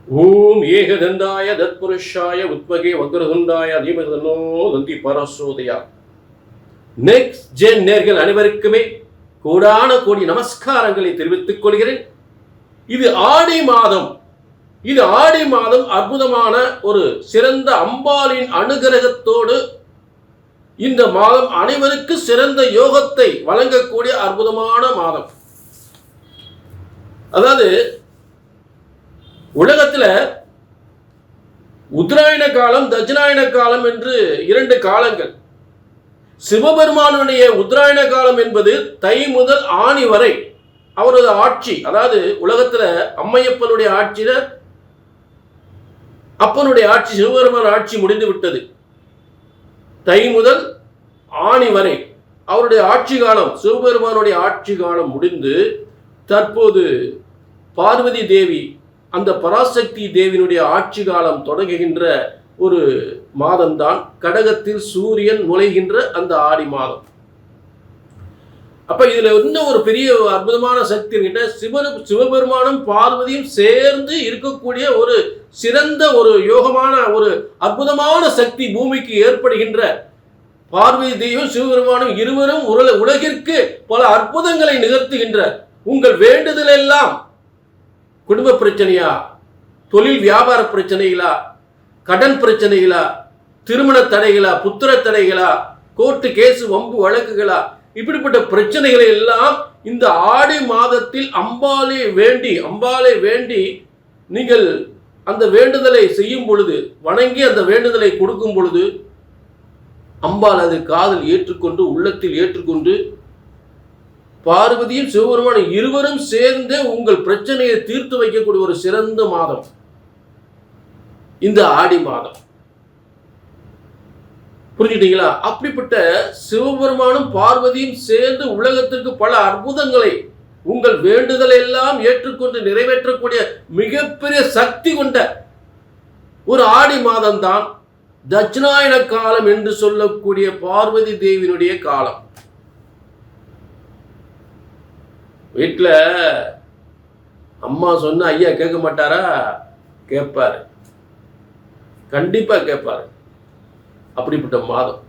ஓம் ஏகதந்தாய தத்புருஷாய உத்மகே வக்ரதுண்டாய தீமதனோ தந்தி பரசோதயா. Next gen நேர்கள் அனைவருக்குமே கோடான கோடி நமஸ்காரங்களை தெரிவித்துக் கொள்கிறேன். இது ஆடி மாதம். இது ஆடி மாதம் அற்புதமான ஒரு சிறந்த அம்பாளின் அனுகிரகத்தோடு இந்த மாதம் அனைவருக்கு சிறந்த யோகத்தை வழங்கக்கூடிய அற்புதமான மாதம். அதாவது உலகத்தில் உத்தராயண காலம், தட்சிணாயன காலம் என்று இரண்டு காலங்கள். சிவபெருமானுடைய உத்தராயண காலம் என்பது தை முதல் ஆணி வரை அவரது ஆட்சி. அதாவது உலகத்தில் அம்மையப்பனுடைய ஆட்சியில அப்பனுடைய ஆட்சி, சிவபெருமான ஆட்சி முடிந்து விட்டது. தை முதல் ஆணி வரை அவருடைய ஆட்சி காலம், சிவபெருமானுடைய ஆட்சி காலம் முடிந்து தற்போது பார்வதி தேவி, அந்த பராசக்தி தேவியினுடைய ஆட்சி காலம் தொடங்குகின்ற ஒரு மாதம்தான் கடகத்தில் சூரியன் நுழைகின்ற அந்த ஆடி மாதம். அப்ப இதுல இன்னும் ஒரு பெரிய அற்புதமான சக்தி கிட்ட சிவபெருமானும் பார்வதியும் சேர்ந்து இருக்கக்கூடிய ஒரு சிறந்த ஒரு யோகமான ஒரு அற்புதமான சக்தி பூமிக்கு ஏற்படுகின்ற பார்வதி தேவியும் சிவபெருமானும் இருவரும் உலகிற்கு பல அற்புதங்களை நிகழ்த்துகின்ற உங்கள் வேண்டுதல் எல்லாம் குடும்ப பிரச்சனையா, தொழில் வியாபார பிரச்சனைகளா, கடன் பிரச்சனைகளா, திருமண தடைகளா, புத்திர தடைகளா, கோர்ட்டு கேஸ் வம்பு வழக்குகளா, இப்படிப்பட்ட பிரச்சனைகளை எல்லாம் இந்த ஆடி மாதத்தில் அம்பாளை வேண்டி நீங்கள் அந்த வேண்டுதலை செய்யும் பொழுது, வணங்கி அந்த வேண்டுதலை கொடுக்கும் பொழுது அம்பாள் அது காதில் ஏற்றுக்கொண்டு, உள்ளத்தில் ஏற்றுக்கொண்டு பார்வதியும் சிவபெருமானும் இருவரும் சேர்ந்து உங்கள் பிரச்சனையை தீர்த்து வைக்கக்கூடிய ஒரு சிறந்த மாதம் இந்த ஆடி மாதம். புரிஞ்சுட்டீங்களா? அப்படிப்பட்ட சிவபெருமானும் பார்வதியும் சேர்ந்து உலகத்திற்கு பல அற்புதங்களை, உங்கள் வேண்டுதலை எல்லாம் ஏற்றுக்கொண்டு நிறைவேற்றக்கூடிய மிகப்பெரிய சக்தி கொண்ட ஒரு ஆடி மாதம் தான் தட்சிணாயன காலம் என்று சொல்லக்கூடிய பார்வதி தேவியினுடைய காலம். வீட்டில் அம்மா சொன்ன ஐயா கேட்க மாட்டாரா? கேட்பாரு, கண்டிப்பா கேட்பாரு. அப்படிப்பட்ட மாதம்.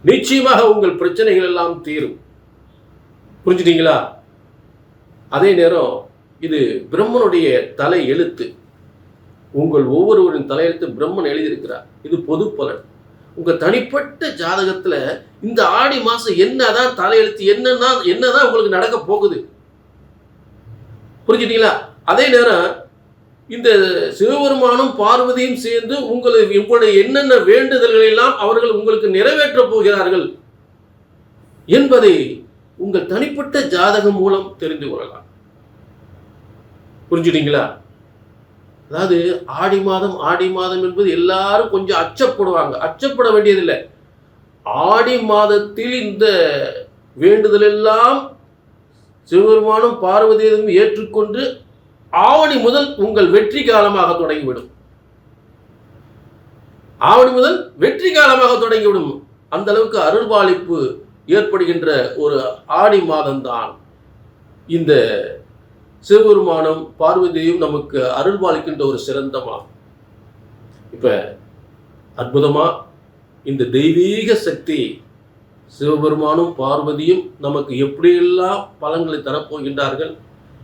நிச்சயமாக உங்கள் பிரச்சனைகள் எல்லாம் தீரும். புரிஞ்சுட்டீங்களா? அதே நேரம் இது பிரம்மனுடைய தலை எழுத்து. உங்கள் ஒவ்வொருவரின் தலையெழுத்து பிரம்மன் எழுதியிருக்கிறார். இது பொது பலன். உங்க தனிப்பட்ட ஜாதகத்துல இந்த ஆடி மாசம் என்னதான் தலையெழுத்து, என்னதான் உங்களுக்கு நடக்க போகுது. புரிஞ்சுட்டீங்களா? அதே நேரம் இந்த சிவபெருமானும் பார்வதியும் சேர்ந்து உங்களுடைய என்னென்ன வேண்டுதல்கள் எல்லாம் அவர்கள் உங்களுக்கு நிறைவேற்ற போகிறார்கள் என்பதை உங்கள் தனிப்பட்ட ஜாதகம் மூலம் தெரிந்து கொள்ளலாம். புரிஞ்சுட்டீங்களா? அதாவது ஆடி மாதம் என்பது எல்லாரும் கொஞ்சம் அச்சப்படுவாங்க. அச்சப்பட வேண்டியதில்லை. ஆடி மாதத்தில் இந்த வேண்டுதல் எல்லாம் சிவபெருமானும் பார்வதியும் ஏற்றுக்கொண்டு ஆவணி முதல் உங்கள் வெற்றி காலமாக தொடங்கிவிடும். ஆவணி முதல் வெற்றி காலமாக தொடங்கிவிடும். அந்த அளவுக்கு அருள்பாலிப்பு ஏற்படுகின்ற ஒரு ஆடி மாதம்தான் இந்த சிவபெருமானும் பார்வதியும் நமக்கு அருள்பாலிக்கின்ற ஒரு சிறந்த மாதம். இப்ப அற்புதமா இந்த தெய்வீக சக்தி சிவபெருமானும் பார்வதியும் நமக்கு எப்படியெல்லாம் பலன்களை தரப்போகின்றார்கள்,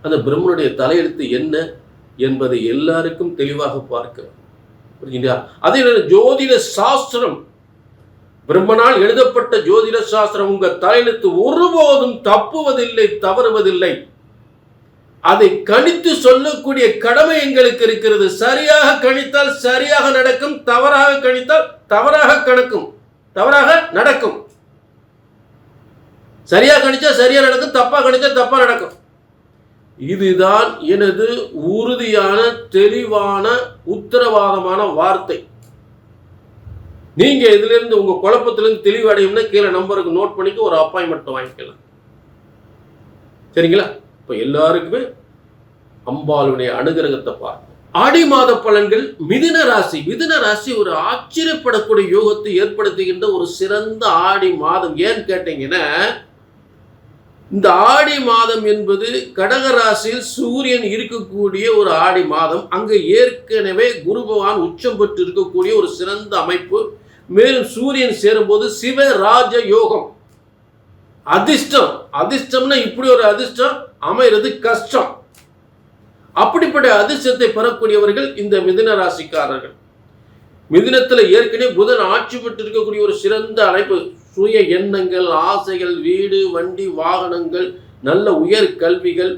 அந்த பிரம்மனுடைய தலையெழுத்து என்ன என்பதை எல்லாருக்கும் தெளிவாக பார்க்கிறோம். புரியுங்களா? அதே ஜோதிட சாஸ்திரம், பிரம்மனால் எழுதப்பட்ட ஜோதிட சாஸ்திரம் உங்க தலையெழுத்து ஒருபோதும் தப்புவதில்லை, தவறுவதில்லை. அதை கணித்து சொல்லக்கூடிய கடமை எங்களுக்கு இருக்கிறது. சரியாக கணித்தால் சரியாக நடக்கும், தவறாக கணித்தால் தவறாக நடக்கும். சரியா கணிச்சா சரியா நடக்கும், தப்பா கணிச்சா தப்பா நடக்கும். இதுதான் எனது உறுதியான தெளிவான உத்தரவாதமான வார்த்தை. நீங்க இதுல இருந்து உங்க குழப்பத்திலிருந்து தெளிவடையும்னா கீழே நம்பருக்கு நோட் பண்ணிட்டு ஒரு அப்பாயின்மெண்ட் வாங்கிக்கலாம். சரிங்களா? இப்ப எல்லாருக்குமே அம்பாளுடைய அனுகிரகத்தை பார்ப்போம். ஆடி மாத பலன்கள். மிதுன ராசி ஒரு ஆச்சரியப்படக்கூடிய யோகத்தை ஏற்படுத்துகின்ற ஒரு சிறந்த ஆடி மாதம். ஏன்னு கேட்டீங்கன்னா, இந்த ஆடி மாதம் என்பது கடகராசியில் சூரியன் இருக்கக்கூடிய ஒரு ஆடி மாதம். அங்கு ஏற்கனவே குரு பகவான் உச்சம் பெற்று இருக்கக்கூடிய ஒரு சிறந்த அமைப்பு. மேலும் சூரியன் சேரும்போது சிவராஜ யோகம், அதிர்ஷ்டம். அதிர்ஷ்டம்னா இப்படி ஒரு அதிர்ஷ்டம் அமைகிறது கஷ்டம். அப்படிப்பட்ட அதிர்ஷ்டத்தை பெறக்கூடியவர்கள் இந்த மிதுன ராசிக்காரர்கள். மிதுனத்தில் ஏற்கனவே புதன் ஆட்சி பெற்று இருக்கக்கூடிய ஒரு சிறந்த அமைப்பு. சுய எண்ணங்கள், ஆசைகள், வீடு, வண்டி, வாகனங்கள், நல்ல உயர் கல்விகள்,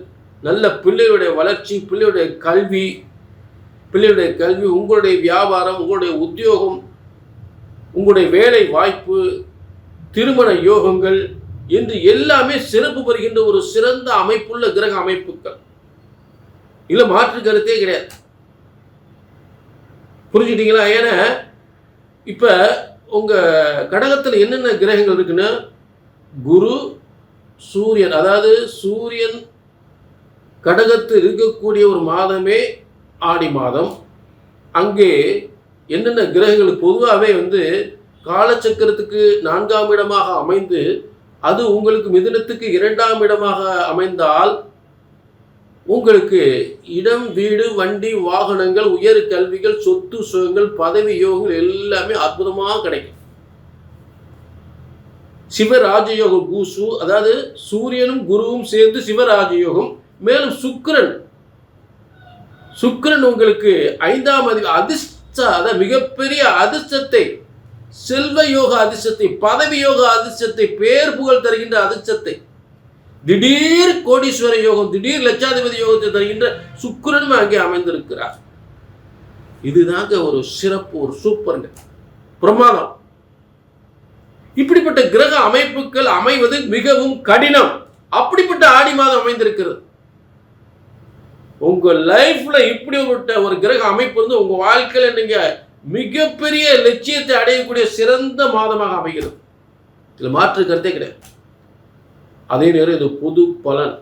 நல்ல பிள்ளையுடைய வளர்ச்சி, பிள்ளையுடைய கல்வி, உங்களுடைய வியாபாரம், உங்களுடைய உத்தியோகம், உங்களுடைய வேலை வாய்ப்பு, திருமண யோகங்கள் என்று எல்லாமே சிறப்பு பெறுகின்ற ஒரு சிறந்த அமைப்புள்ள கிரக அமைப்புகள். இல்ல மாற்று கருத்தே கிடையாது. புரிஞ்சுட்டீங்களா? ஏன்னா இப்ப உங்க கடகத்தில் என்னென்ன கிரகங்கள் இருக்குன்னா, குரு, சூரியன். அதாவது சூரியன் கடகத்தில் இருக்கக்கூடிய ஒரு மாதமே ஆடி மாதம். அங்கே என்னென்ன கிரகங்கள் பொதுவாகவே காலச்சக்கரத்துக்கு 4ஆம் இடமாக அமைந்து, அது உங்களுக்கு மிதுனத்துக்கு 2ஆம் இடமாக அமைந்தால் உங்களுக்கு இடம், வீடு, வண்டி, வாகனங்கள், உயர் கல்விகள், சொத்து சுகங்கள், பதவி யோகங்கள் எல்லாமே அற்புதமாக கிடைக்கும். சிவராஜயோகம் பூசு, அதாவது சூரியனும் குருவும் சேர்ந்து சிவராஜயோகம். மேலும் சுக்கிரன் உங்களுக்கு 5ஆம் அதிர்ஷ்ட, அதாவது மிகப்பெரிய அதிர்ஷ்டத்தை, செல்வ யோக அதிர்ஷ்டத்தை, பதவி யோக அதிர்ஷ்டத்தை, பேர் புகழ் தருகின்ற அதிர்ஷ்டத்தை, திடீர் கோடீஸ்வர யோகம், திடீர் லட்சாதிபதி யோகத்தை தருகின்ற சுக்கிரனும் அங்கே அமைந்திருக்கிறார். இதுதாங்க ஒரு சிறப்பு, ஒரு சூப்பருங்க, பிரமாதம். இப்படிப்பட்ட கிரக அமைப்புகள் அமைவது மிகவும் கடினம். அப்படிப்பட்ட ஆடி மாதம் அமைந்திருக்கிறது. உங்க லைஃப்ல இப்படிப்பட்ட ஒரு கிரக அமைப்பு இருந்து உங்க வாழ்க்கையில நீங்க மிகப்பெரிய லட்சியத்தை அடையக்கூடிய சிறந்த மாதமாக அமைகிறது. இதுல மாற்று கருத்தே கிடையாது. அதே நேரம் இது பொது பலன்.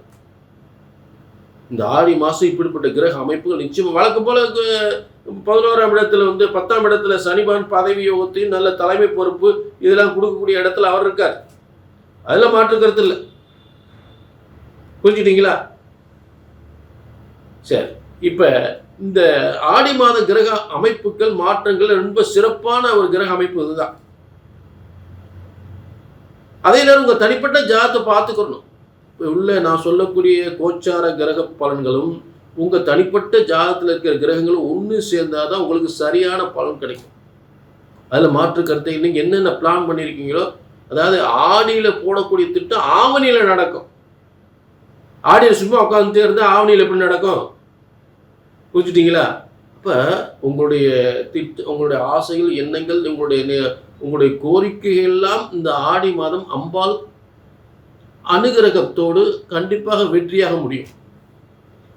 இந்த ஆடி மாதம் இப்படிப்பட்ட கிரக அமைப்புகள் நிச்சயம் வழக்கம் போல 11ஆம் இடத்துல 10ஆம் இடத்துல சனிபான் பதவி யோகத்தையும் நல்ல தலைமை பொறுப்பு இதெல்லாம் கொடுக்கக்கூடிய இடத்துல அவர் இருக்கார். அதெல்லாம் மாற்று கருத்து இல்லை. புரிஞ்சுட்டீங்களா? சரி, இப்ப இந்த ஆடி மாத கிரக அமைப்புகள் மாற்றங்கள் ரொம்ப சிறப்பான ஒரு கிரக அமைப்பு இதுதான். அதே நேரம் உங்க தனிப்பட்ட ஜாதகத்தை பார்த்துக்கணும். உள்ள நான் சொல்லக்கூடிய கோச்சார கிரக பலன்களும் உங்க தனிப்பட்ட ஜாதகத்தில் இருக்கிற கிரகங்களும் ஒன்று சேர்ந்தாதான் உங்களுக்கு சரியான பலன் கிடைக்கும். அதுல மாற்று கருத்தை நீங்க என்னென்ன பிளான் பண்ணியிருக்கீங்களோ, அதாவது ஆடியில போடக்கூடிய திட்டம் ஆவணியில நடக்கும். ஆடியில சும்மா உட்காந்துட்டே இருந்தா ஆவணியில் எப்படி நடக்கும்? புரிஞ்சுட்டீங்களா? அப்ப உங்களுடைய ஆசைகள், எண்ணங்கள், உங்களுடைய கோரிக்கைகள் எல்லாம் இந்த ஆடி மாதம் அம்பாள் அனுகிரகத்தோடு கண்டிப்பாக வெற்றியாக முடியும்.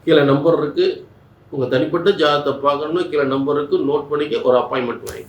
கீழே நம்பர் இருக்கு. உங்க தனிப்பட்ட ஜாதகத்தை பார்க்கணும்னா கீழே நம்பர் இருக்கு, நோட் பண்ணிக்க, ஒரு அப்பாயின்மெண்ட் வாங்கி.